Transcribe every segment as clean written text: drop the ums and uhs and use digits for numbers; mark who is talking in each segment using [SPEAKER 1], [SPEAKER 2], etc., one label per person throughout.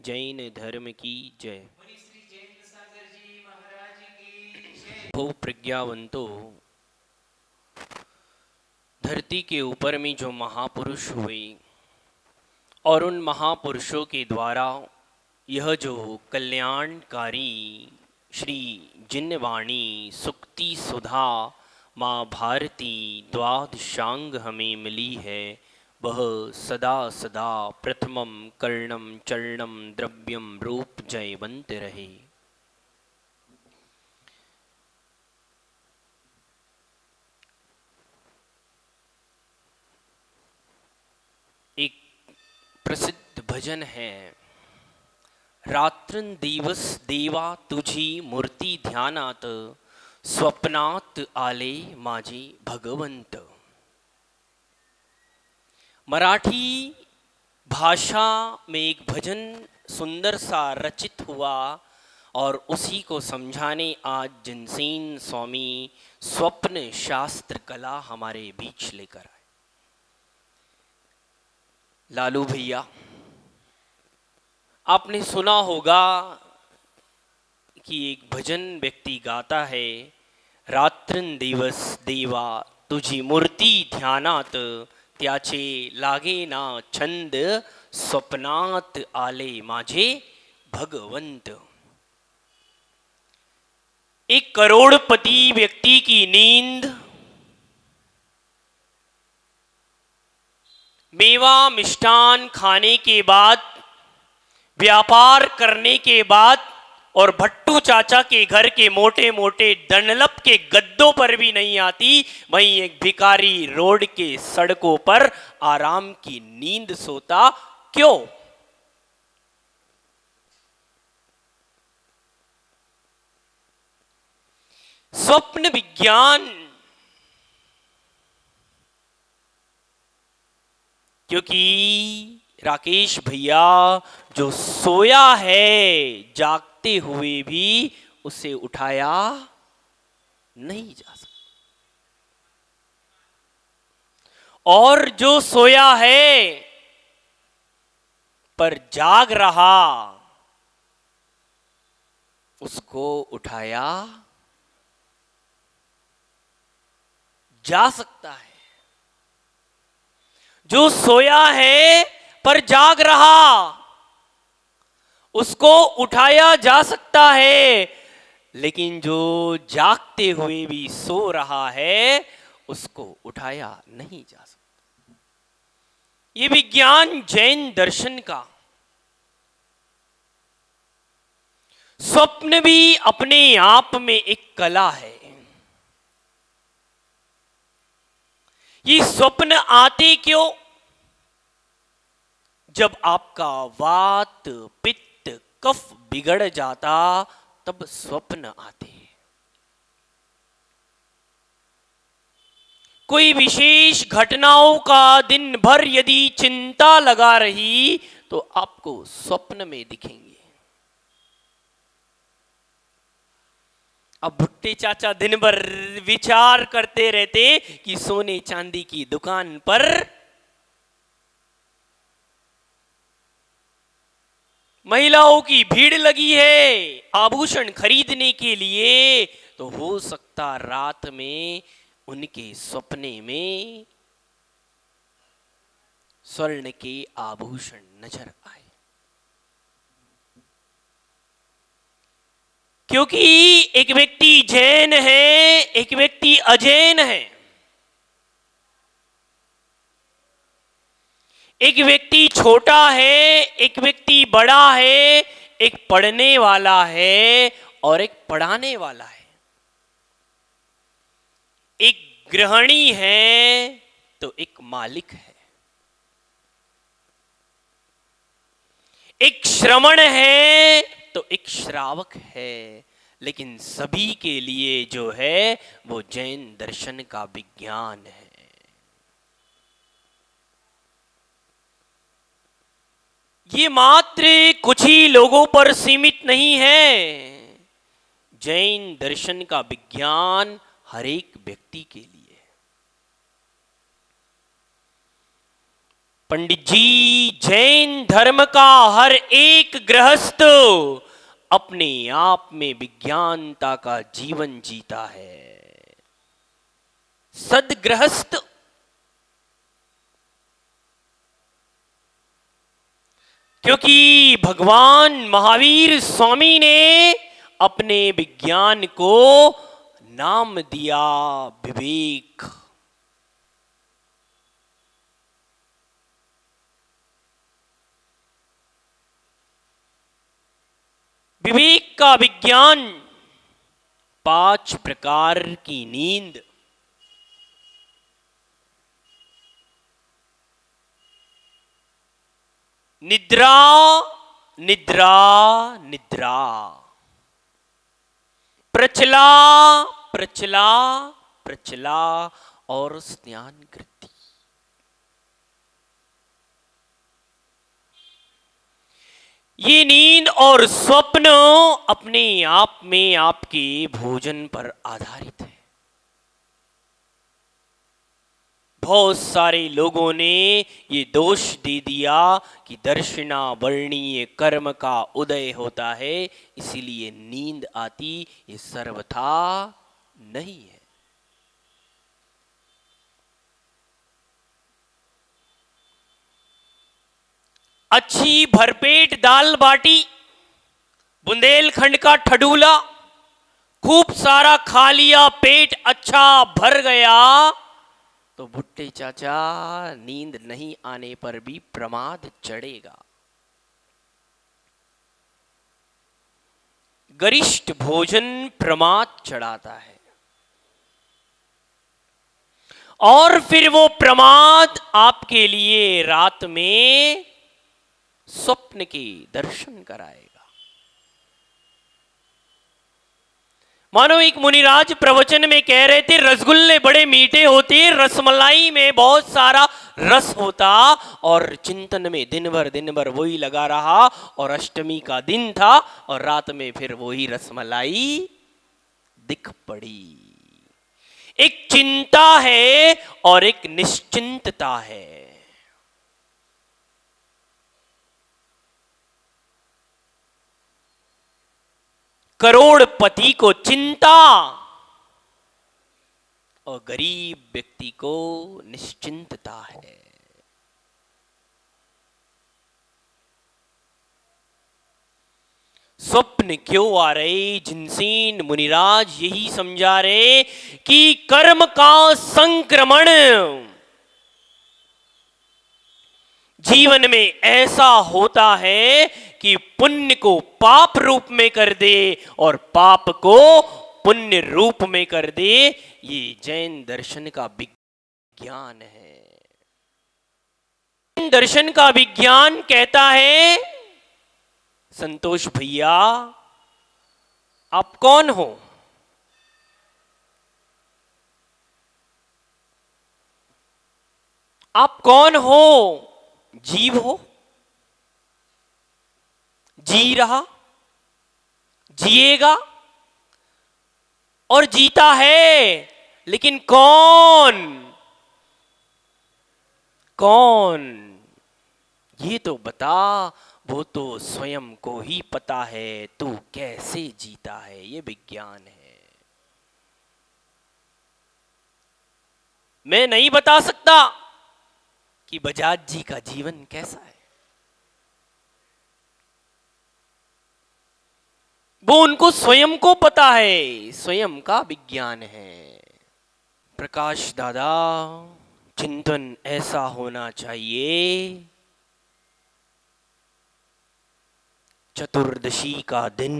[SPEAKER 1] जैन धर्म की जय।
[SPEAKER 2] श्री जयंत सागर जी महाराज की जय।
[SPEAKER 1] हो प्रज्ञावंतो, धरती के ऊपर में जो महापुरुष हुए और उन महापुरुषों के द्वारा यह जो कल्याणकारी श्री जिनवाणी सुक्ति सुधा माँ भारती द्वादशांग हमें मिली है, वह सदा सदा प्रथमम कर्णम चरणम द्रव्यम रूप जयवंत रहे। एक प्रसिद्ध भजन है, रात्रन दिवस देवा तुझी मूर्ति ध्यानात, स्वप्नात आले माझे भगवंत। मराठी भाषा में एक भजन सुंदर सा रचित हुआ और उसी को समझाने आज जिनसेन स्वामी स्वप्न शास्त्र कला हमारे बीच लेकर आए। लालू भैया, आपने सुना होगा कि एक भजन व्यक्ति गाता है, रात्रन दिवस देवा तुझी मूर्ति ध्यानात, त्याचे लागे ना छंद, स्वप्नात आले माझे भगवंत। एक करोड़पति व्यक्ति की नींद मेवा मिष्ठान खाने के बाद, व्यापार करने के बाद और भट्टू चाचा के घर के मोटे मोटे डनलप के गद्दों पर भी नहीं आती, वहीं एक भिखारी रोड के सड़कों पर आराम की नींद सोता क्यों? स्वप्न विज्ञान, क्योंकि राकेश भैया जो सोया है जागते हुए भी उसे उठाया नहीं जा सकता, और जो सोया है पर जाग रहा उसको उठाया जा सकता है। जो सोया है पर जाग रहा उसको उठाया जा सकता है, लेकिन जो जागते हुए भी सो रहा है उसको उठाया नहीं जा सकता। ये विज्ञान जैन दर्शन का। स्वप्न भी अपने आप में एक कला है। ये स्वप्न आते क्यों? जब आपका वात पित्त कफ बिगड़ जाता तब स्वप्न आते हैं। कोई विशेष घटनाओं का दिन भर यदि चिंता लगा रही तो आपको स्वप्न में दिखेंगे। अब भुट्टे चाचा दिन भर विचार करते रहते कि सोने चांदी की दुकान पर महिलाओं की भीड़ लगी है आभूषण खरीदने के लिए, तो हो सकता रात में उनके सपने में स्वर्ण के आभूषण नजर आए। क्योंकि एक व्यक्ति जैन है, एक व्यक्ति अजैन है। एक व्यक्ति छोटा है, एक व्यक्ति बड़ा है, एक पढ़ने वाला है और एक पढ़ाने वाला है। एक गृहिणी है तो एक मालिक है। एक श्रमण है तो एक श्रावक है, लेकिन सभी के लिए जो है वो जैन दर्शन का विज्ञान है। ये मात्र कुछ ही लोगों पर सीमित नहीं है। जैन दर्शन का विज्ञान हर एक व्यक्ति के लिए। पंडित जी, जैन धर्म का हर एक गृहस्थ अपने आप में विज्ञानता का जीवन जीता है। सदगृहस्थ क्योंकि भगवान महावीर स्वामी ने अपने विज्ञान को नाम दिया विवेक। विवेक का विज्ञान 5 प्रकार की नींद, निद्रा निद्रा निद्रा, प्रचला प्रचला प्रचला और स्नान कृति। ये नींद और स्वप्न अपने आप में आपके भोजन पर आधारित है। बहुत सारे लोगों ने ये दोष दे दिया कि दर्शनावर्णीय कर्म का उदय होता है, इसीलिए नींद आती। ये सर्वथा नहीं है। अच्छी भरपेट दाल बाटी, बुंदेलखंड का ठडूला खूब सारा खा लिया, पेट अच्छा भर गया, तो भुट्टे चाचा नींद नहीं आने पर भी प्रमाद चढ़ेगा। गरिष्ठ भोजन प्रमाद चढ़ाता है और फिर वो प्रमाद आपके लिए रात में स्वप्न के दर्शन कराएगा। मानो एक मुनिराज प्रवचन में कह रहे थे, रसगुल्ले बड़े मीठे होते, रसमलाई में बहुत सारा रस होता, और चिंतन में दिन भर वही लगा रहा, और अष्टमी का दिन था और रात में फिर वही रसमलाई दिख पड़ी। एक चिंता है और एक निश्चिंतता है। करोड़पति को चिंता और गरीब व्यक्ति को निश्चिंतता है। स्वप्न क्यों आ रहे? जिनसेन मुनिराज यही समझा रहे कि कर्म का संक्रमण जीवन में ऐसा होता है कि पुण्य को पाप रूप में कर दे और पाप को पुण्य रूप में कर दे। ये जैन दर्शन का विज्ञान है। जैन दर्शन का विज्ञान कहता है, संतोष भैया आप कौन हो? आप कौन हो? जीव हो, जी रहा, जिएगा और जीता है, लेकिन कौन? कौन ये तो बता। वो तो स्वयं को ही पता है तू कैसे जीता है। ये विज्ञान है। मैं नहीं बता सकता कि बजाज जी का जीवन कैसा है। वो उनको स्वयं को पता है, स्वयं का विज्ञान है। प्रकाश दादा, चिंतन ऐसा होना चाहिए, चतुर्दशी का दिन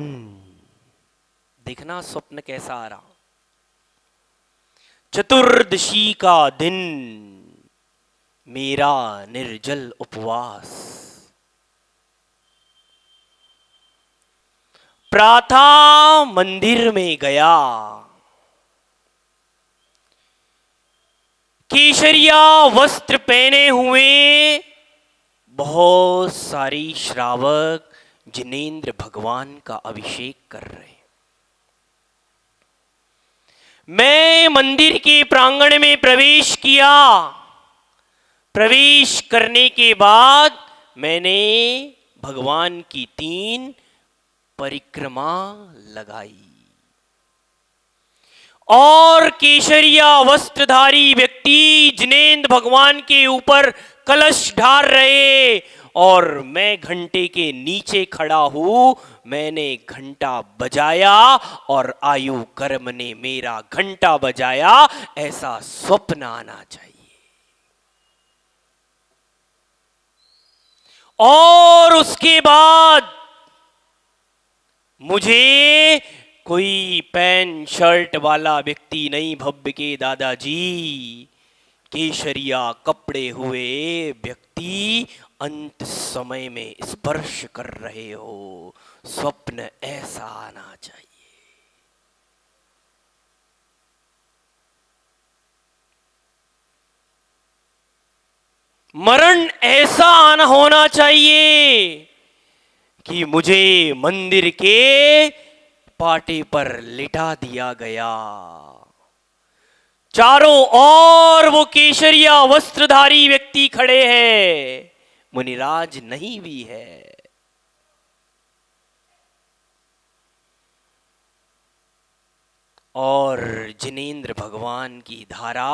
[SPEAKER 1] देखना स्वप्न कैसा आ रहा। चतुर्दशी का दिन मेरा निर्जल उपवास, प्रातः मंदिर में गया, केशरिया वस्त्र पहने हुए बहुत सारी श्रावक जिनेंद्र भगवान का अभिषेक कर रहे। मैं मंदिर के प्रांगण में प्रवेश किया प्रवेश करने के बाद मैंने भगवान की 3 परिक्रमा लगाई और केशरिया वस्त्रधारी व्यक्ति जिनेंद्र भगवान के ऊपर कलश ढार रहे और मैं घंटे के नीचे खड़ा हूं। मैंने घंटा बजाया और आयु कर्म ने मेरा घंटा बजाया। ऐसा स्वप्न आना चाहिए। और उसके बाद मुझे कोई पैंट शर्ट वाला व्यक्ति नहीं, भव्य के दादाजी केशरिया कपड़े हुए व्यक्ति अंत समय में स्पर्श कर रहे हो। स्वप्न ऐसा आना चाहिए। मरण ऐसा आना होना चाहिए कि मुझे मंदिर के पाटे पर लिटा दिया गया। चारों ओर वो केशरिया वस्त्रधारी व्यक्ति खड़े हैं, मुनिराज नहीं भी है। और जिनेंद्र भगवान की धारा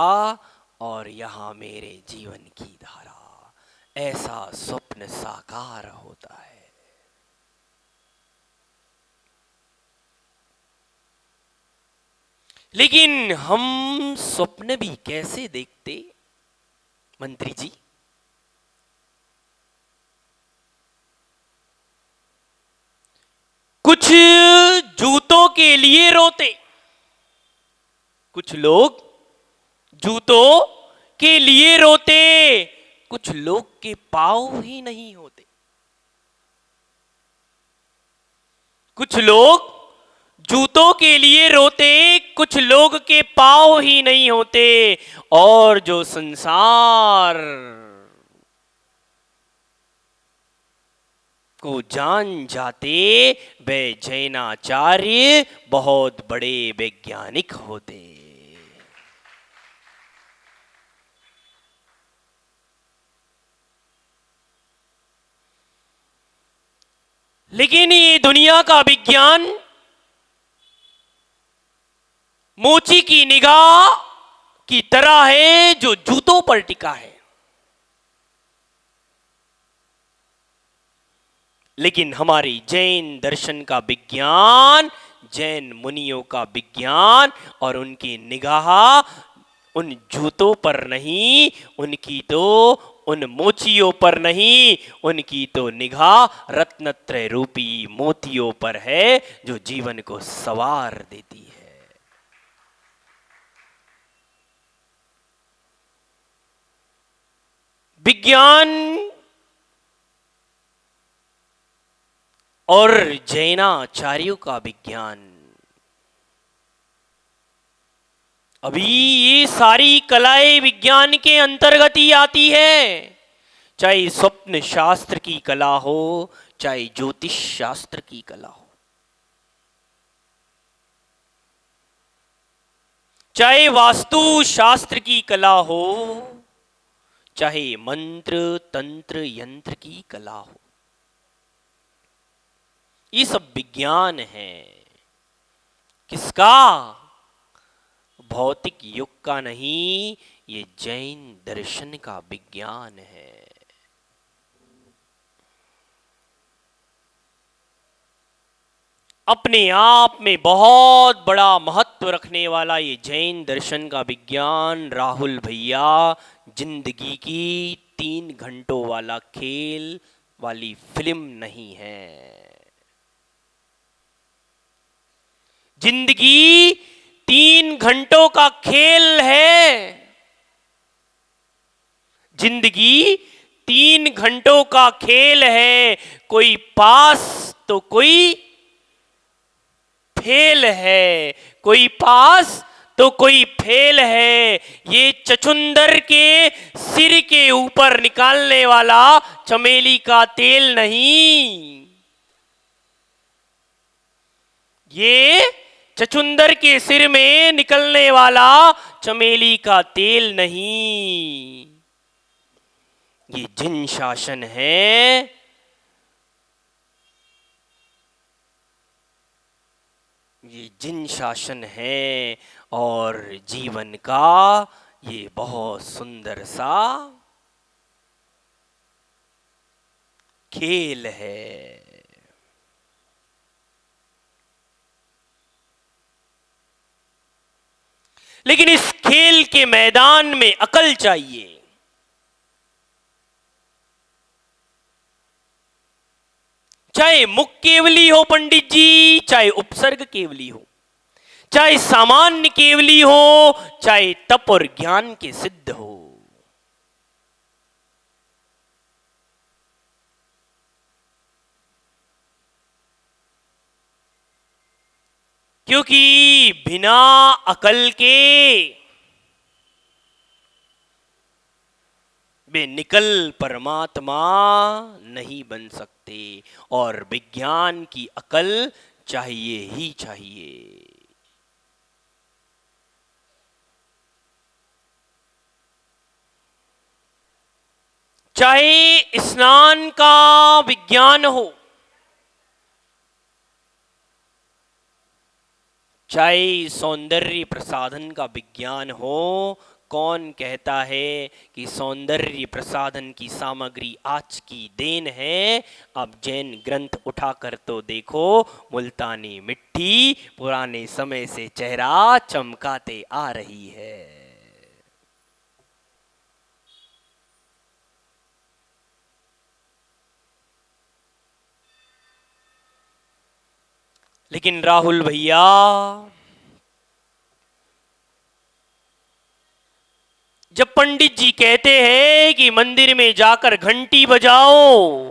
[SPEAKER 1] और यहां मेरे जीवन की धारा। ऐसा स्वप्न साकार होता है। लेकिन हम स्वप्न भी कैसे देखते मंत्री जी? कुछ जूतों के लिए रोते, कुछ लोग जूतों के लिए रोते, कुछ लोग के पांव ही नहीं होते, कुछ लोग जूतों के लिए रोते, कुछ लोग के पांव ही नहीं होते। और जो संसार को जान जाते वे जैनाचार्य बहुत बड़े वैज्ञानिक होते। लेकिन ये दुनिया का विज्ञान मोची की निगाह की तरह है जो जूतों पर टिका है। लेकिन हमारी जैन दर्शन का विज्ञान, जैन मुनियों का विज्ञान और उनकी निगाह उन जूतों पर नहीं, उनकी तो उन मोचियों पर नहीं, उनकी तो निगाह रत्नत्रय रूपी मोतियों पर है जो जीवन को संवार देती है। विज्ञान और जैनाचार्यों का विज्ञान, अभी ये सारी कलाएं विज्ञान के अंतर्गत ही आती है। चाहे स्वप्न शास्त्र की कला हो, चाहे ज्योतिष शास्त्र की कला हो, चाहे वास्तु शास्त्र की कला हो, चाहे मंत्र तंत्र यंत्र की कला हो, ये सब विज्ञान है। किसका? भौतिक युग का नहीं, ये जैन दर्शन का विज्ञान है। अपने आप में बहुत बड़ा महत्व रखने वाला ये जैन दर्शन का विज्ञान राहुल भैया जिंदगी की 3 घंटों वाला खेल वाली फिल्म नहीं है। जिंदगी 3 घंटों का खेल है। जिंदगी 3 घंटों का खेल है। कोई पास तो कोई फेल है, कोई पास तो कोई फेल है। ये चचुंदर के सिर के ऊपर निकालने वाला चमेली का तेल नहीं, ये चचुंदर के सिर में निकलने वाला चमेली का तेल नहीं। ये जिन शासन है, ये जिन शासन है और जीवन का ये बहुत सुंदर सा खेल है। लेकिन इस खेल के मैदान में अकल चाहिए। चाहे मुख केवली हो पंडित जी, चाहे उपसर्ग केवली हो, चाहे सामान्य केवली हो, चाहे तप और ज्ञान के सिद्ध हो। क्योंकि बिना अकल के वे निकल परमात्मा नहीं बन सकते, और विज्ञान की अकल चाहिए ही चाहिए। चाहे स्नान का विज्ञान हो, चाहे सौंदर्य प्रसाधन का विज्ञान हो, कौन कहता है कि सौंदर्य प्रसाधन की सामग्री आज की देन है? अब जैन ग्रंथ उठाकर तो देखो, मुल्तानी मिट्टी पुराने समय से चेहरा चमकाते आ रही है। लेकिन राहुल भैया, जब पंडित जी कहते हैं कि मंदिर में जाकर घंटी बजाओ,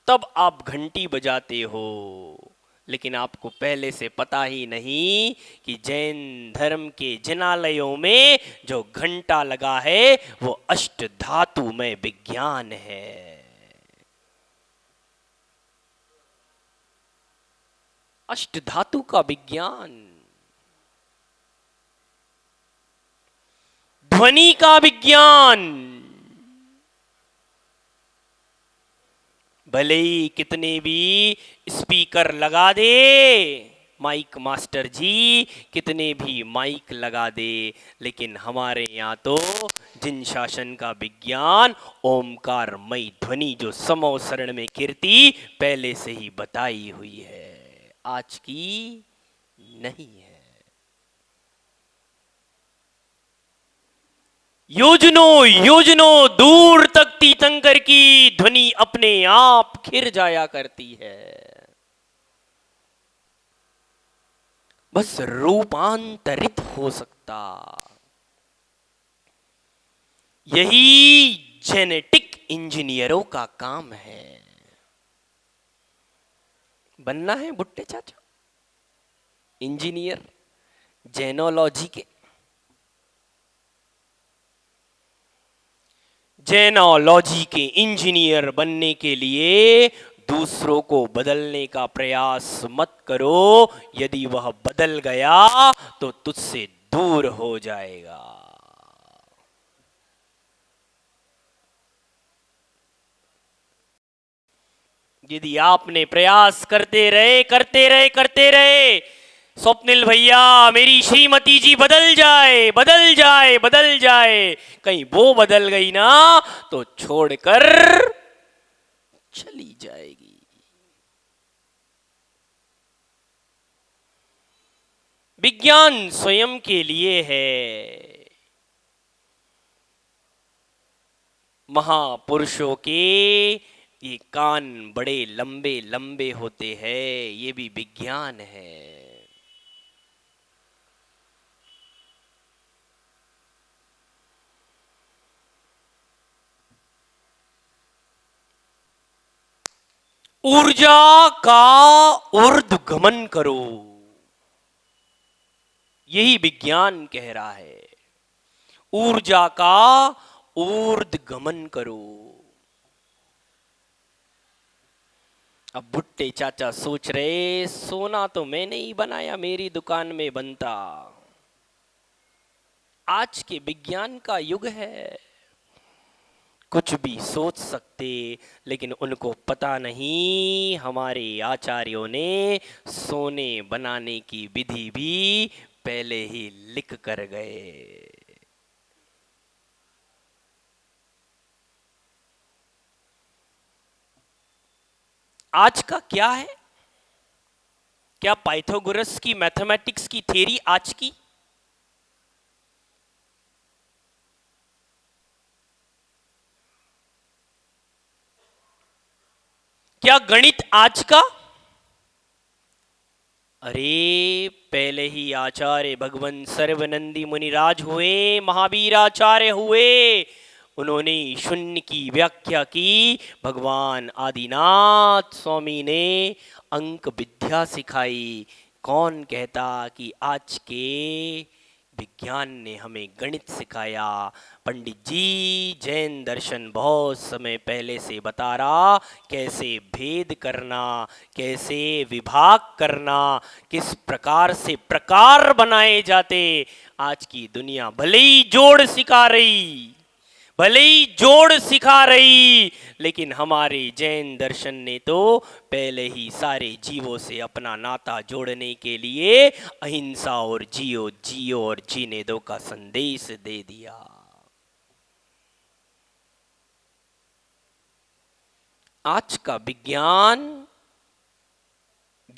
[SPEAKER 1] तब आप घंटी बजाते हो। लेकिन आपको पहले से पता ही नहीं कि जैन धर्म के जिनालयों में जो घंटा लगा है वो अष्ट धातु में विज्ञान है। अष्ट धातु का विज्ञान, ध्वनि का विज्ञान। भले ही कितने भी स्पीकर लगा दे माइक मास्टर जी, कितने भी माइक लगा दे, लेकिन हमारे यहाँ तो जिन शासन का विज्ञान ओमकारमयी ध्वनि जो समो शरण में कीर्ति पहले से ही बताई हुई है, आज की नहीं है। योजनों योजनों दूर तक तीर्थंकर की ध्वनि अपने आप खिर जाया करती है। बस रूपांतरित हो सकता। यही जेनेटिक इंजीनियरों का काम है। बनना है भुट्टे चाचा इंजीनियर जेनोलॉजी के। जेनोलॉजी के इंजीनियर बनने के लिए दूसरों को बदलने का प्रयास मत करो। यदि वह बदल गया तो तुझसे दूर हो जाएगा। यदि आपने प्रयास करते रहे स्वप्निल भैया, मेरी श्रीमती जी बदल जाए बदल जाए बदल जाए, कहीं वो बदल गई ना तो छोड़कर चली जाएगी। विज्ञान स्वयं के लिए है। महापुरुषों के ये कान बड़े लंबे लंबे होते हैं, ये भी विज्ञान है। ऊर्जा का ऊर्ध्वगमन करो, यही विज्ञान कह रहा है। ऊर्जा का ऊर्ध्वगमन करो। अब भुट्टे चाचा सोच रहे, सोना तो मैंने ही बनाया, मेरी दुकान में बनता। आज के विज्ञान का युग है। कुछ भी सोच सकते, लेकिन उनको पता नहीं हमारे आचार्यों ने सोने बनाने की विधि भी पहले ही लिख कर गए। आज का क्या है? क्या पाइथागोरस की मैथमेटिक्स की थ्योरी आज की? क्या गणित आज का? अरे पहले ही आचार्य भगवान सर्वनंदी मुनिराज हुए, महावीर आचार्य हुए, उन्होंने शून्य की व्याख्या की। भगवान आदिनाथ स्वामी ने अंक विद्या सिखाई। कौन कहता कि आज के विज्ञान ने हमें गणित सिखाया? पंडित जी जैन दर्शन बहुत समय पहले से बता रहा कैसे भेद करना, कैसे विभाग करना, किस प्रकार से प्रकार बनाए जाते। आज की दुनिया भले ही जोड़ सिखा रही, भले ही जोड़ सिखा रही, लेकिन हमारे जैन दर्शन ने तो पहले ही सारे जीवों से अपना नाता जोड़ने के लिए अहिंसा और जियो जियो और जीने दो का संदेश दे दिया। आज का विज्ञान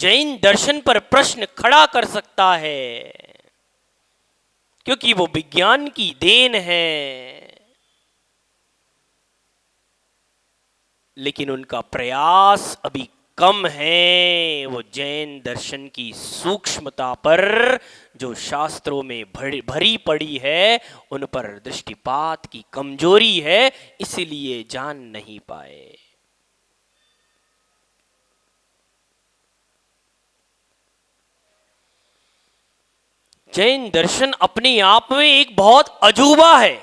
[SPEAKER 1] जैन दर्शन पर प्रश्न खड़ा कर सकता है, क्योंकि वो विज्ञान की देन है, लेकिन उनका प्रयास अभी कम है। वो जैन दर्शन की सूक्ष्मता पर जो शास्त्रों में भरी पड़ी है, उन पर दृष्टिपात की कमजोरी है, इसलिए जान नहीं पाए। जैन दर्शन अपने आप में एक बहुत अजूबा है,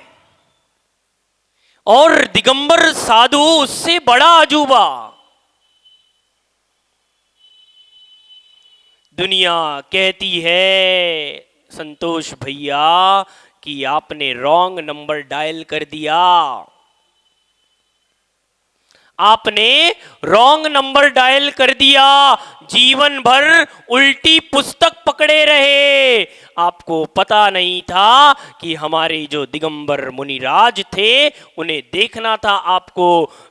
[SPEAKER 1] और दिगंबर साधु उससे बड़ा अजूबा। दुनिया कहती है संतोष भैया कि आपने रॉन्ग नंबर डायल कर दिया, आपने रॉन्ग नंबर डायल कर दिया, जीवन भर उल्टी पुस्तक पकड़े रहे। आपको पता नहीं था कि हमारे जो दिगंबर मुनिराज थे, उन्हें देखना था आपको।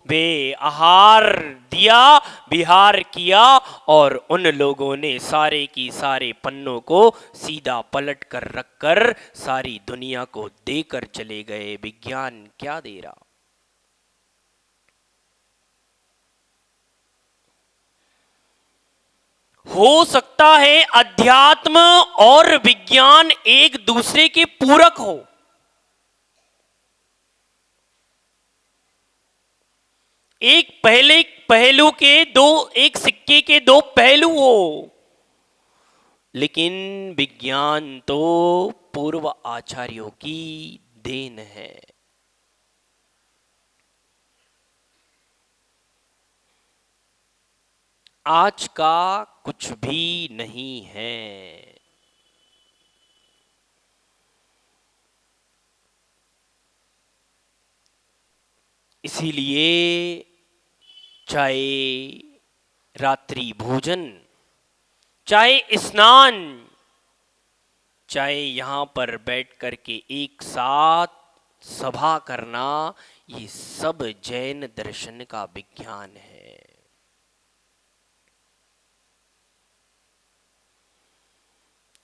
[SPEAKER 1] वे आहार दिया, विहार किया, और उन लोगों ने सारे की सारे पन्नों को सीधा पलट कर रखकर सारी दुनिया को देकर चले गए। विज्ञान क्या दे रहा? हो सकता है अध्यात्म और विज्ञान एक दूसरे के पूरक हो, एक पहलू के दो, एक सिक्के के दो पहलू हो, लेकिन विज्ञान तो पूर्व आचार्यों की देन है। आज का कुछ भी नहीं है। इसीलिए चाहे रात्रि भोजन, चाहे स्नान, चाहे यहां पर बैठ करके एक साथ सभा करना, ये सब जैन दर्शन का विज्ञान है।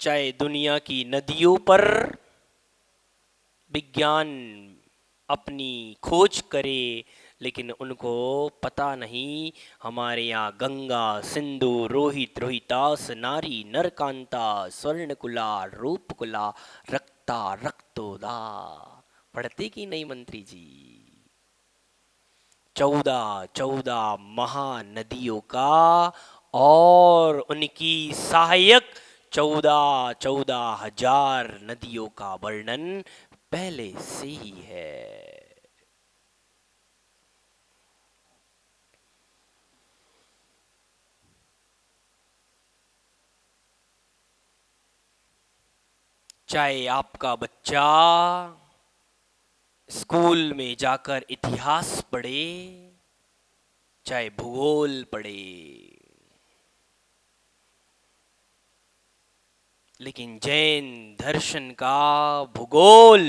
[SPEAKER 1] चाहे दुनिया की नदियों पर विज्ञान अपनी खोज करे, लेकिन उनको पता नहीं हमारे यहाँ गंगा सिंधु रोहित रोहितास नारी नरकांता स्वर्णकुला रूपकुला रक्ता रक्तोदा। पढ़ते कि नहीं मंत्री जी? 14 महानदियों का और उनकी सहायक 14 नदियों का वर्णन पहले से ही है। चाहे आपका बच्चा स्कूल में जाकर इतिहास पढ़े, चाहे भूगोल पढ़े, लेकिन जैन दर्शन का भूगोल,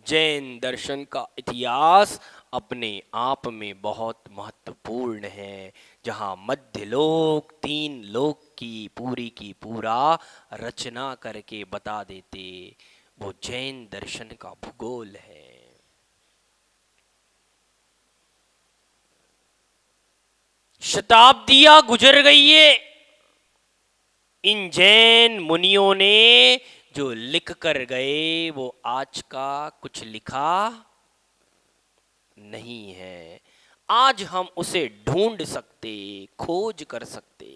[SPEAKER 1] जैन दर्शन का इतिहास अपने आप में बहुत महत्वपूर्ण है। जहां मध्य लोक तीन लोक की पूरा रचना करके बता देते, वो जैन दर्शन का भूगोल है। शताब्दियां गुजर गई है, इन जैन मुनियों ने जो लिख कर गए वो आज का कुछ लिखा नहीं है। आज हम उसे ढूंढ सकते, खोज कर सकते,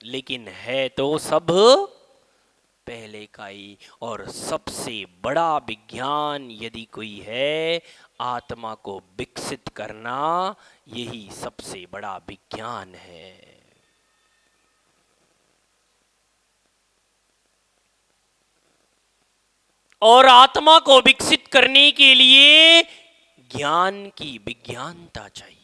[SPEAKER 1] लेकिन है तो सब पहले का ही। और सबसे बड़ा विज्ञान यदि कोई है, आत्मा को विकसित करना, यही सबसे बड़ा विज्ञान है। और आत्मा को विकसित करने के लिए ज्ञान की विज्ञानता चाहिए।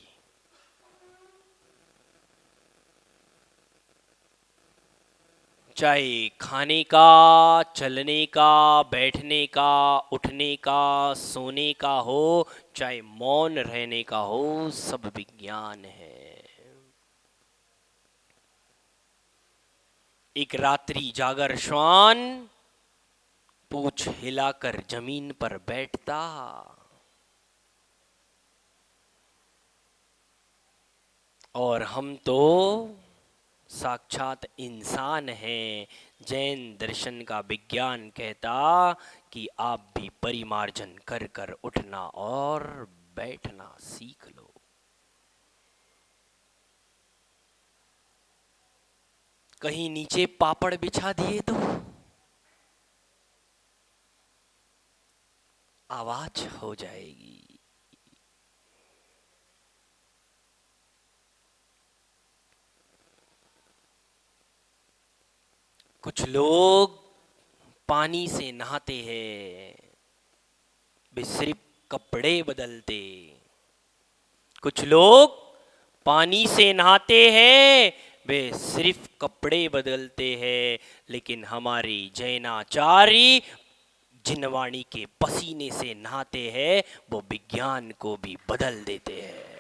[SPEAKER 1] चाहे खाने का, चलने का, बैठने का, उठने का, सोने का हो, चाहे मौन रहने का हो, सब विज्ञान है। एक रात्रि जागर श्वान पूछ हिलाकर जमीन पर बैठता, और हम तो साक्षात इंसान हैं। जैन दर्शन का विज्ञान कहता कि आप भी परिमार्जन कर कर उठना और बैठना सीख लो। कहीं नीचे पापड़ बिछा दिए तो आवाज हो जाएगी। कुछ लोग पानी से नहाते हैं, वे सिर्फ कपड़े बदलते। कुछ लोग पानी से नहाते हैं, वे सिर्फ कपड़े बदलते हैं, लेकिन हमारी जैनाचार्य जिनवाणी के पसीने से नहाते हैं, वो विज्ञान को भी बदल देते हैं।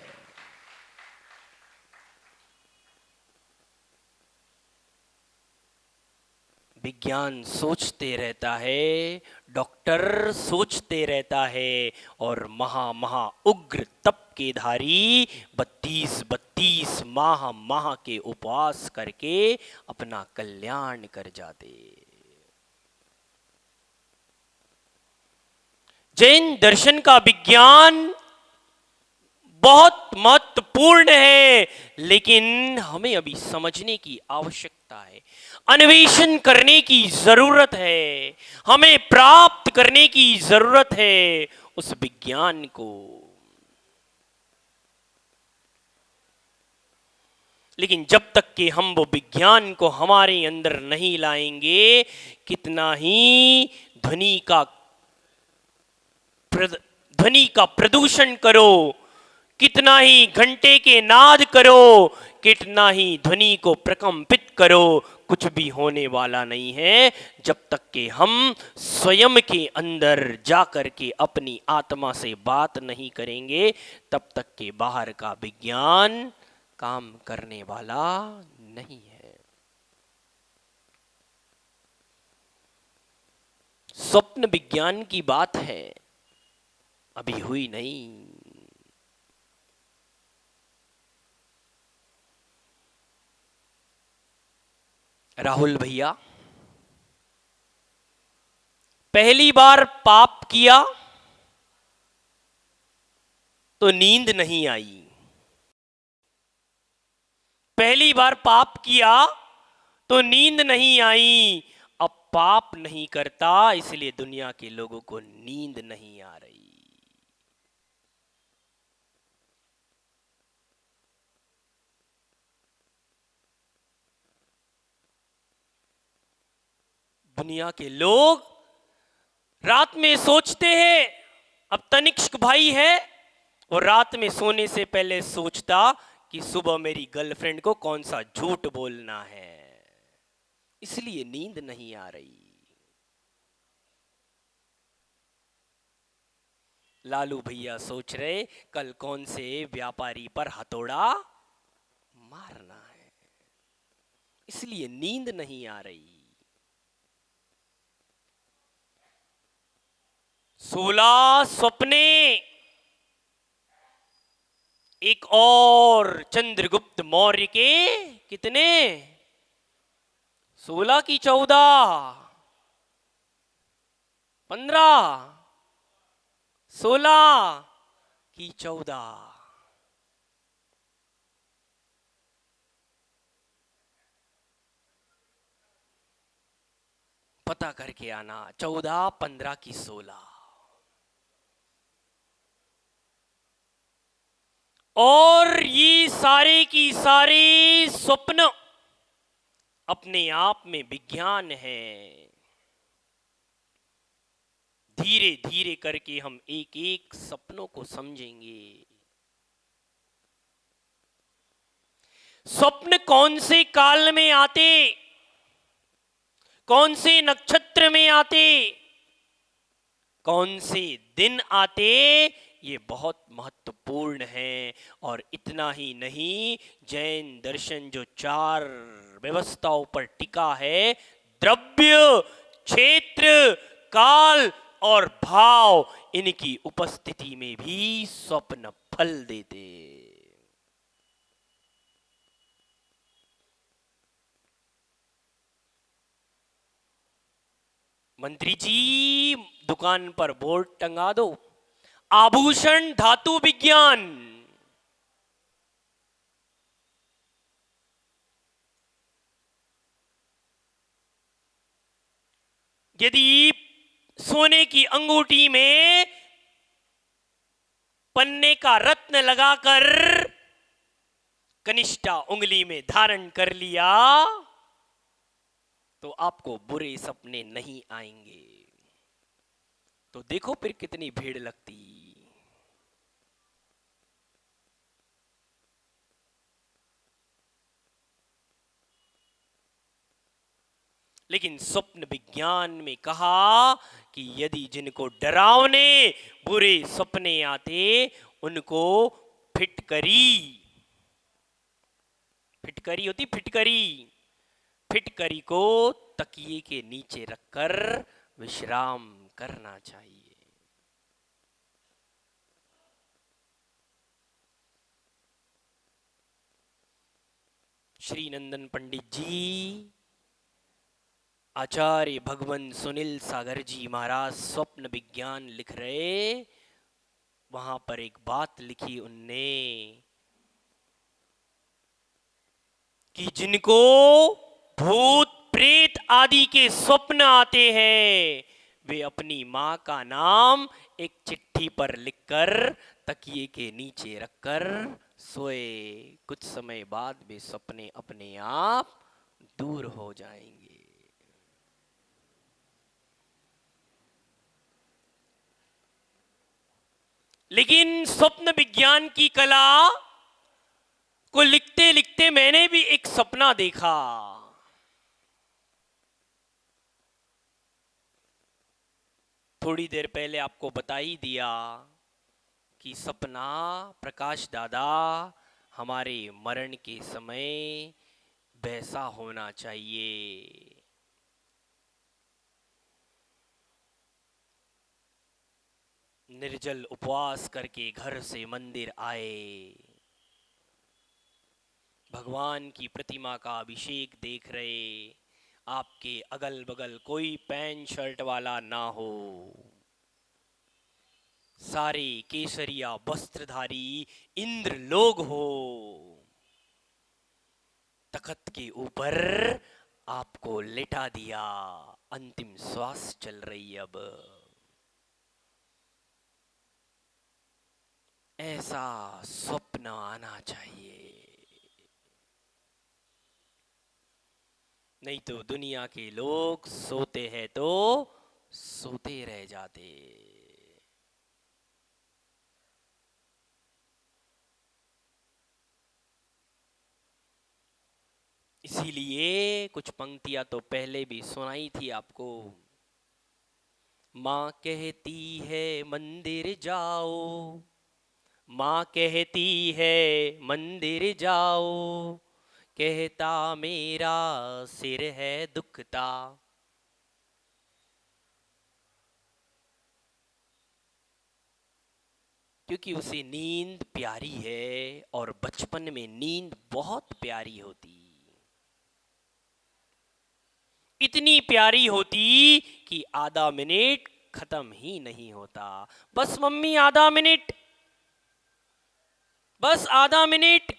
[SPEAKER 1] विज्ञान सोचते रहता है, डॉक्टर सोचते रहता है, और महा उग्र तप के धारी 32 माह के उपवास करके अपना कल्याण कर जाते। जैन दर्शन का विज्ञान बहुत महत्वपूर्ण है, लेकिन हमें अभी समझने की आवश्यकता है, अन्वेषण करने की जरूरत है, हमें प्राप्त करने की जरूरत है उस विज्ञान को। लेकिन जब तक कि हम वो विज्ञान को हमारे अंदर नहीं लाएंगे, कितना ही ध्वनि का प्रदूषण करो, कितना ही घंटे के नाद करो, कितना ही ध्वनि को प्रकंपित करो, कुछ भी होने वाला नहीं है जब तक कि हम स्वयं के अंदर जाकर के अपनी आत्मा से बात नहीं करेंगे। तब तक के बाहर का विज्ञान काम करने वाला नहीं है। स्वप्न विज्ञान की बात है, अभी हुई नहीं। राहुल भैया, पहली बार पाप किया तो नींद नहीं आई। पहली बार पाप किया तो नींद नहीं आई। अब पाप नहीं करता, इसलिए दुनिया के लोगों को नींद नहीं आ रही। दुनिया के लोग रात में सोचते हैं, अब तनिष्क भाई है और रात में सोने से पहले सोचता कि सुबह मेरी गर्लफ्रेंड को कौन सा झूठ बोलना है, इसलिए नींद नहीं आ रही। लालू भैया सोच रहे कल कौन से व्यापारी पर हथौड़ा मारना है, इसलिए नींद नहीं आ रही। 16 सपने, एक और चंद्रगुप्त मौर्य के कितने? 16 की 14, 15, 16 की 14। पता करके आना, 14, 15 की 16। और ये सारे की सारी स्वप्न अपने आप में विज्ञान है। धीरे धीरे करके हम एक एक सपनों को समझेंगे। स्वप्न कौन से काल में आते, कौन से नक्षत्र में आते, कौन से दिन आते, ये बहुत महत्वपूर्ण है। और इतना ही नहीं, जैन दर्शन जो 4 व्यवस्थाओं पर टिका है, द्रव्य, क्षेत्र, काल और भाव, इनकी उपस्थिति में भी स्वप्न फल देते। मंत्री जी, दुकान पर बोर्ड टंगा दो, आभूषण धातु विज्ञान। यदि सोने की अंगूठी में पन्ने का रत्न लगाकर कनिष्ठा उंगली में धारण कर लिया तो आपको बुरे सपने नहीं आएंगे। तो देखो फिर कितनी भीड़ लगती। लेकिन स्वप्न विज्ञान में कहा कि यदि जिनको डरावने बुरे सपने आते, उनको फिटकरी, फिटकरी होती फिटकरी, फिटकरी को तकिए के नीचे रखकर विश्राम करना चाहिए। श्री नंदन पंडित जी, आचार्य भगवान सुनील सागर जी महाराज स्वप्न विज्ञान लिख रहे, वहां पर एक बात लिखी उनने कि जिनको भूत प्रेत आदि के स्वप्न आते हैं, वे अपनी मां का नाम एक चिट्ठी पर लिखकर तकिए के नीचे रखकर सोए। कुछ समय बाद वे सपने अपने आप दूर हो जाएंगे। लेकिन स्वप्न विज्ञान की कला को लिखते लिखते मैंने भी एक सपना देखा। थोड़ी देर पहले आपको बता ही दिया कि सपना प्रकाश दादा हमारे मरण के समय वैसा होना चाहिए। निर्जल उपवास करके घर से मंदिर आए, भगवान की प्रतिमा का अभिषेक देख रहे, आपके अगल बगल कोई पैंट शर्ट वाला ना हो, सारे केसरिया वस्त्रधारी इंद्र लोग हो, तख्त के ऊपर आपको लेटा दिया, अंतिम श्वास चल रही। अब ऐसा स्वप्न आना चाहिए, नहीं तो दुनिया के लोग सोते हैं तो सोते रह जाते। इसीलिए कुछ पंक्तियां तो पहले भी सुनाई थी आपको। माँ कहती है मंदिर जाओ, माँ कहती है मंदिर जाओ, कहता मेरा सिर है दुखता। क्योंकि उसे नींद प्यारी है और बचपन में नींद बहुत प्यारी होती, इतनी प्यारी होती कि आधा मिनट खत्म ही नहीं होता। बस मम्मी आधा मिनट, बस आधा मिनट,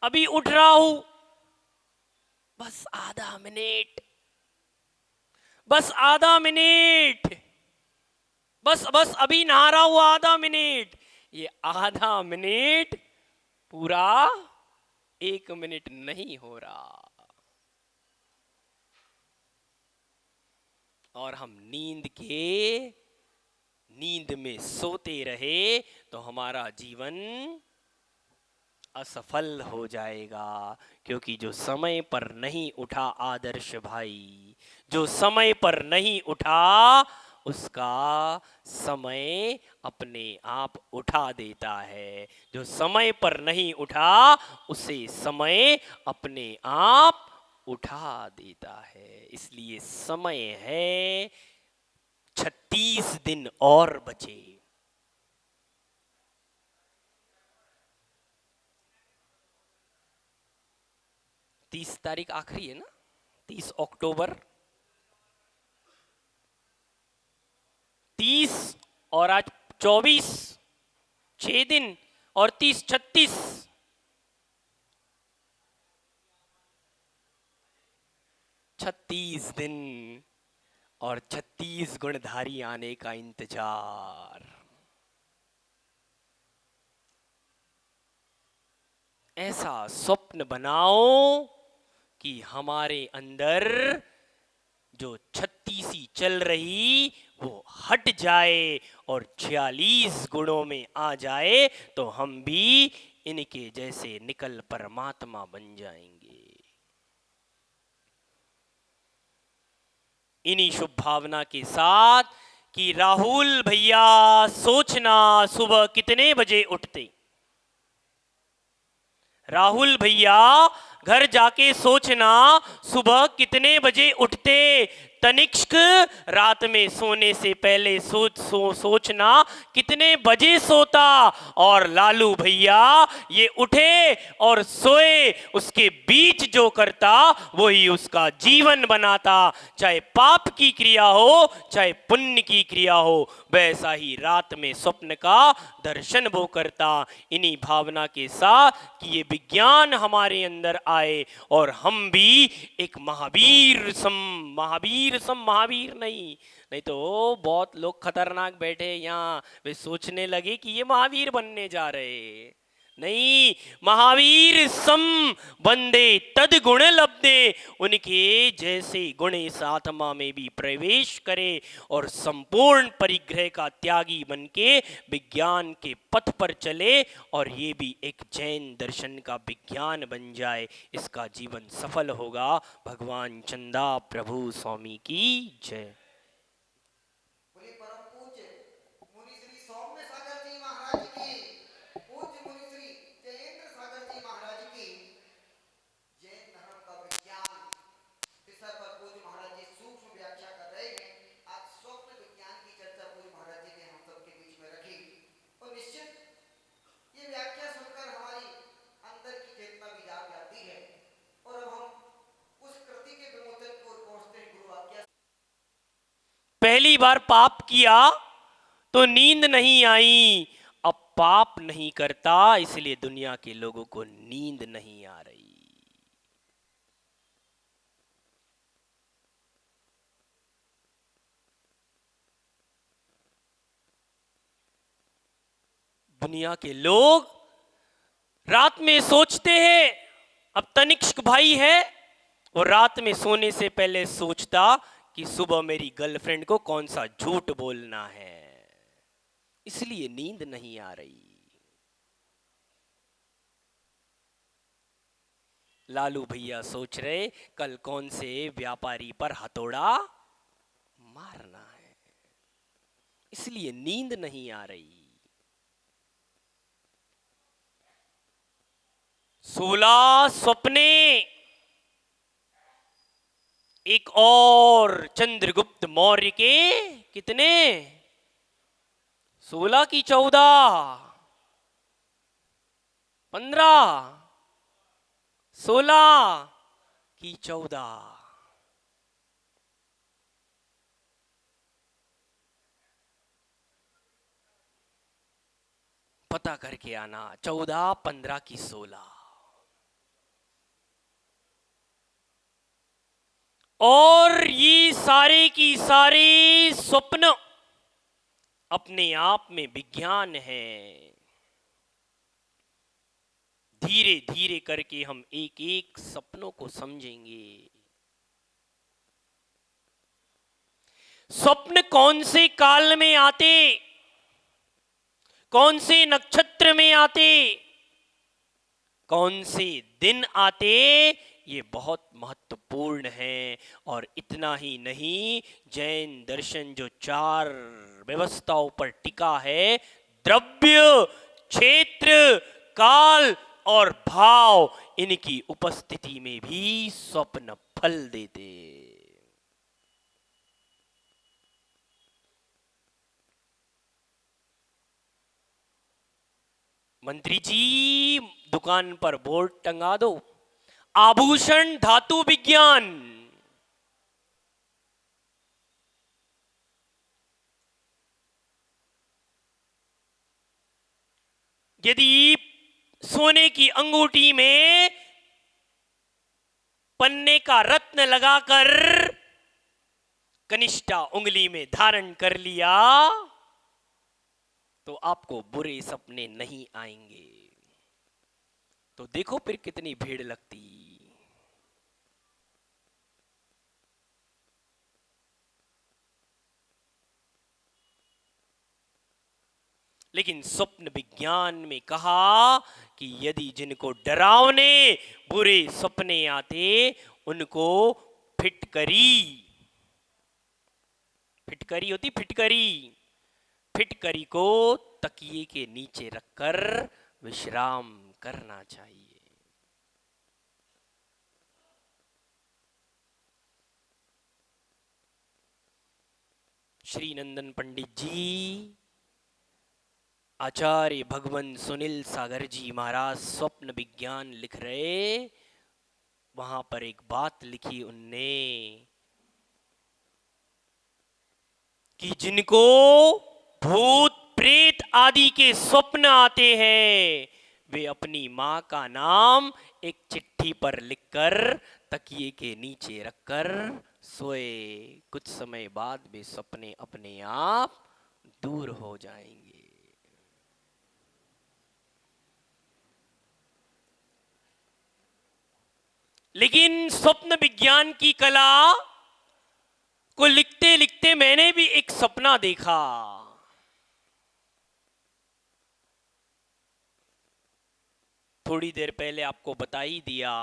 [SPEAKER 1] अभी उठ रहा हूं, बस आधा मिनट, बस आधा मिनट, बस बस अभी नहा रहा हूं आधा मिनट। ये आधा मिनट पूरा 1 मिनट नहीं हो रहा। और हम नींद में सोते रहे तो हमारा जीवन असफल हो जाएगा। क्योंकि जो समय पर नहीं उठा आदर्श भाई, जो समय पर नहीं उठा, उसका समय अपने आप उठा देता है। जो समय पर नहीं उठा, उसे समय अपने आप उठा देता है। इसलिए समय है 36 दिन और बचे। 30 तारीख आखिरी है ना, 30 अक्टूबर, 30 और आज 24, 6 दिन और 30 36, 36 दिन और 36 गुणधारी आने का इंतजार। ऐसा स्वप्न बनाओ कि हमारे अंदर जो 36 चल रही वो हट जाए और 46 गुणों में आ जाए, तो हम भी इनके जैसे निकल परमात्मा बन जाएंगे। इन्हीं शुभ भावना के साथ कि राहुल भैया सोचना सुबह कितने बजे उठते। राहुल भैया घर जाके सोचना सुबह कितने बजे उठते। तनिष्क रात में सोने से पहले सोचना कितने बजे सोता। और लालू भैया ये उठे और सोए, उसके बीच जो करता वही उसका जीवन बनाता। चाहे पाप की क्रिया हो चाहे पुण्य की क्रिया हो, वैसा ही रात में स्वप्न का दर्शन वो करता। इन्हीं भावना के साथ कि ये विज्ञान हमारे अंदर आए और हम भी एक महावीर नहीं तो बहुत लोग खतरनाक बैठे यहाँ, वे सोचने लगे कि ये महावीर बनने जा रहे। नहीं, महावीर सम बंदे तद गुण लब्धे, उनके जैसे गुण इस आत्मा में भी प्रवेश करे और संपूर्ण परिग्रह का त्यागी बनके विज्ञान के पथ पर चले और ये भी एक जैन दर्शन का विज्ञान बन जाए। इसका जीवन सफल होगा। भगवान चंदा प्रभु स्वामी की जय।
[SPEAKER 3] बोले परम पूज्य मुनि श्री सौम्य सागर जी महाराज की, पूज्य मुनि श्री जयेंद्र सागर जी महाराज की। जैन धर्म का विज्ञान विषय पर पूज्य महाराज जी सूक्ष्म व्याख्या कर रहे हैं। आज स्वप्न विज्ञान की चर्चा पूज्य महाराज जी ने हम सबके बीच में रखी और निश्चित ये व्याख्या सुनकर हमारी अंदर की चेतना भी जाग जाती है। और अब हम उस कृति के विमोचन को ओर पहुंचते हैं। गुरु आज्ञा।
[SPEAKER 1] पहली बार पाप किया तो नींद नहीं आई, अब पाप नहीं करता इसलिए दुनिया के लोगों को नींद नहीं आ रही। दुनिया के लोग रात में सोचते हैं। अब तनिष्क भाई है, वो रात में सोने से पहले सोचता कि सुबह मेरी गर्लफ्रेंड को कौन सा झूठ बोलना है, इसलिए नींद नहीं आ रही। लालू भैया सोच रहे कल कौन से व्यापारी पर हथौड़ा मारना है, इसलिए नींद नहीं आ रही। 16 सपने एक और चंद्रगुप्त मौर्य के कितने? 16 की 14, 15, 16 की 14। पता करके आना, 14, 15 की 16। और ये सारे की सारी स्वप्न अपने आप में विज्ञान है। धीरे धीरे करके हम एक एक सपनों को समझेंगे। स्वप्न कौन से काल में आते, कौन से नक्षत्र में आते, कौन से दिन आते, ये बहुत महत्वपूर्ण है। और इतना ही नहीं, जैन दर्शन जो 4 व्यवस्थाओं पर टिका है, द्रव्य, क्षेत्र, काल और भाव, इनकी उपस्थिति में भी स्वप्न फल देते। मंत्री जी, दुकान पर बोर्ड टंगा दो, आभूषण धातु विज्ञान। यदि सोने की अंगूठी में पन्ने का रत्न लगाकर कनिष्ठा उंगली में धारण कर लिया तो आपको बुरे सपने नहीं आएंगे। तो देखो फिर कितनी भीड़ लगती। लेकिन स्वप्न विज्ञान में कहा कि यदि जिनको डरावने बुरे सपने आते, उनको फिटकरी, फिटकरी होती फिटकरी, फिटकरी को तकिए के नीचे रखकर विश्राम करना चाहिए। श्री नंदन पंडित जी, आचार्य भगवान सुनील सागर जी महाराज स्वप्न विज्ञान लिख रहे, वहां पर एक बात लिखी उनने कि जिनको भूत प्रेत आदि के स्वप्न आते हैं, वे अपनी मां का नाम एक चिट्ठी पर लिखकर तकिए के नीचे रखकर सोए। कुछ समय बाद वे सपने अपने आप दूर हो जाएंगे। लेकिन स्वप्न विज्ञान की कला को लिखते लिखते मैंने भी एक सपना देखा। थोड़ी देर पहले आपको बता ही दिया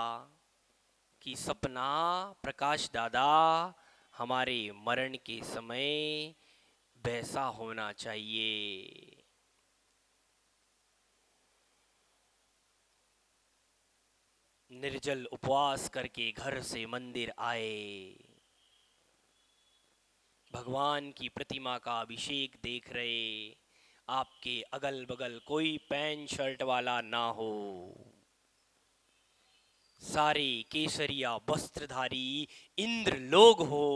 [SPEAKER 1] कि सपना प्रकाश दादा हमारे मरण के समय वैसा होना चाहिए। निर्जल उपवास करके घर से मंदिर आए, भगवान की प्रतिमा का अभिषेक देख रहे, आपके अगल बगल कोई पैंट शर्ट वाला ना हो, सारे केसरिया वस्त्रधारी इंद्र लोग हो,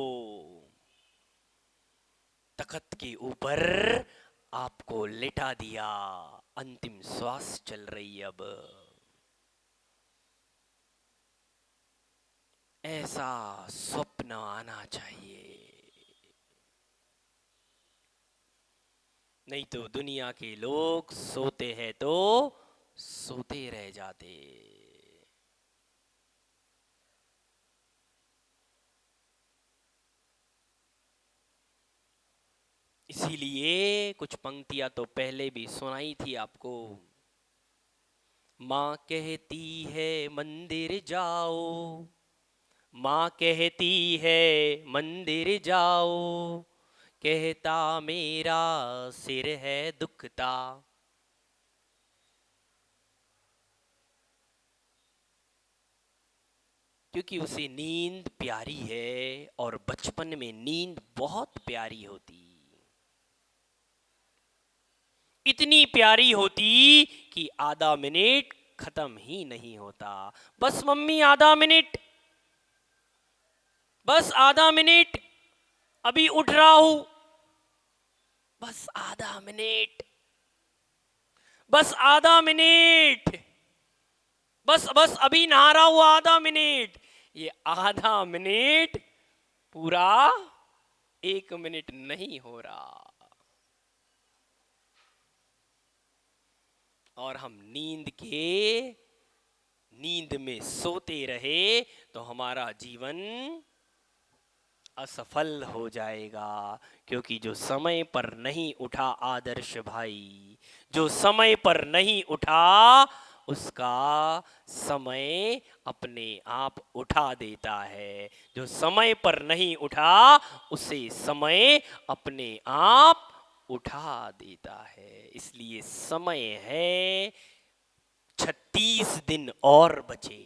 [SPEAKER 1] तखत के ऊपर आपको लेटा दिया, अंतिम श्वास चल रही। अब ऐसा स्वप्न आना चाहिए, नहीं तो दुनिया के लोग सोते हैं तो सोते रह जाते। इसीलिए कुछ पंक्तियां तो पहले भी सुनाई थी आपको। माँ कहती है मंदिर जाओ, माँ कहती है मंदिर जाओ, कहता मेरा सिर है दुखता। क्योंकि उसे नींद प्यारी है और बचपन में नींद बहुत प्यारी होती, इतनी प्यारी होती कि आधा मिनट खत्म ही नहीं होता। बस मम्मी आधा मिनट, बस आधा मिनट, अभी उठ रहा हूं, बस आधा मिनट, बस आधा मिनट, बस बस अभी नहा रहा हूं, आधा मिनट। ये आधा मिनट पूरा 1 मिनट नहीं हो रहा। और हम नींद में सोते रहे तो हमारा जीवन असफल हो जाएगा। क्योंकि जो समय पर नहीं उठा आदर्श भाई, जो समय पर नहीं उठा, उसका समय अपने आप उठा देता है। जो समय पर नहीं उठा, उसे समय अपने आप उठा देता है। इसलिए समय है 36 दिन और बचे।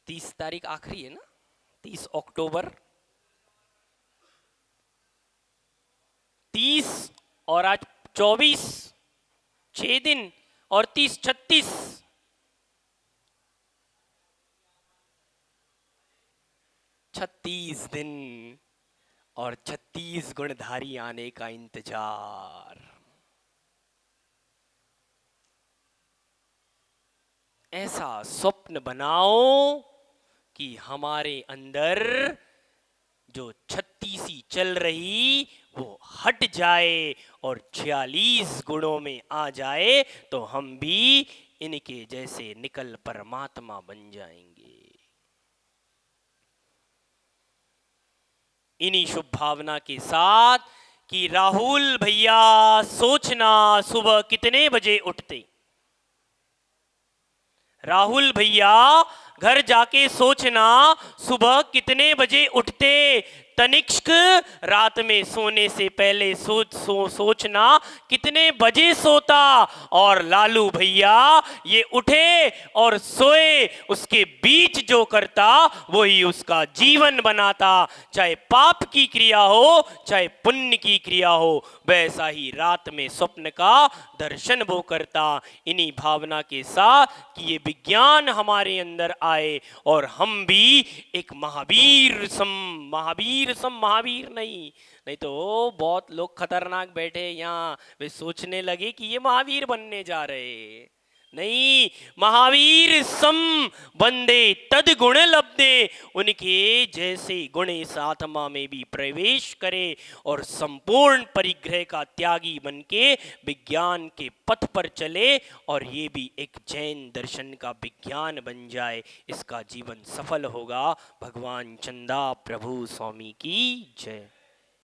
[SPEAKER 1] 30 तारीख आखिरी है ना, 30 अक्टूबर, 30 और आज 24, 6 दिन और 30 36, 36 दिन और 36 गुणधारी आने का इंतजार। ऐसा स्वप्न बनाओ कि हमारे अंदर जो 36 चल रही वो हट जाए और 46 गुणों में आ जाए, तो हम भी इनके जैसे निकल परमात्मा बन जाएंगे। इन्हीं शुभ भावना के साथ कि राहुल भैया सोचना सुबह कितने बजे उठते, राहुल भैया घर जाके सोचना सुबह कितने बजे उठते। तनिष्क रात में सोने से पहले सोचना कितने बजे सोता। और लालू भैया ये उठे और सोए, उसके बीच जो करता वही उसका जीवन बनाता। चाहे पाप की क्रिया हो चाहे पुण्य की क्रिया हो, वैसा ही रात में स्वप्न का दर्शन वो करता। इन्हीं भावना के साथ कि ये विज्ञान हमारे अंदर आए और हम भी एक महावीर नहीं तो बहुत लोग खतरनाक बैठे यहाँ, वे सोचने लगे कि ये महावीर बनने जा रहे। नहीं, महावीर सम बंदे तद गुण लब्धे, उनके जैसे गुण इस आत्मा में भी प्रवेश करे और संपूर्ण परिग्रह का त्यागी बनके विज्ञान के पथ पर चले और ये भी एक जैन दर्शन का विज्ञान बन जाए। इसका जीवन सफल होगा। भगवान चंदा प्रभु स्वामी की जय।